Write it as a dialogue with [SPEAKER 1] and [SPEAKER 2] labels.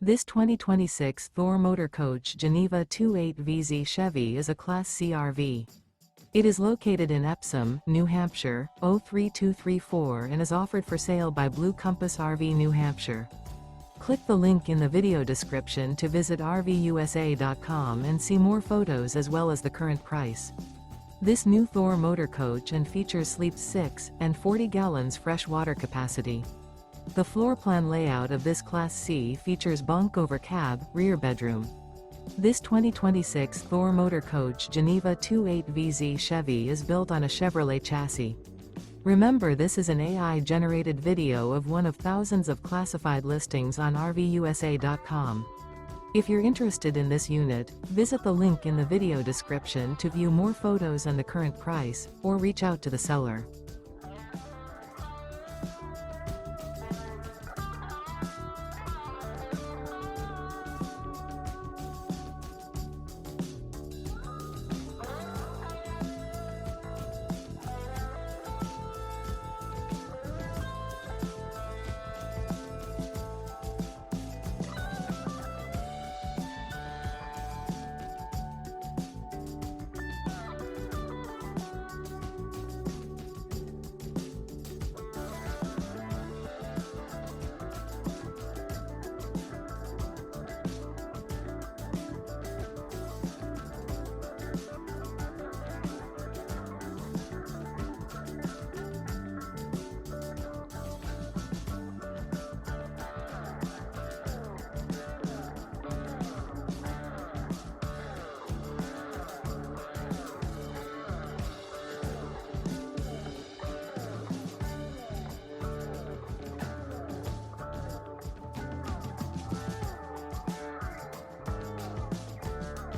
[SPEAKER 1] This 2026 Thor Motor Coach Geneva 28VZ Chevy is a Class C RV. It is located in Epsom, New Hampshire, 03234 and is offered for sale by Blue Compass RV New Hampshire. Click the link in the video description to visit RVUSA.com and see more photos as well as the current price. This new Thor Motor Coach and features sleeps 6 and 40 gallons fresh water capacity. The floor plan layout of this Class C features bunk over cab, rear bedroom. This 2026 Thor Motor Coach Geneva 28VZ Chevy is built on a Chevrolet chassis. Remember, this is an AI-generated video of one of thousands of classified listings on RVUSA.com. If you're interested in this unit, visit the link in the video description to view more photos and the current price, or reach out to the seller.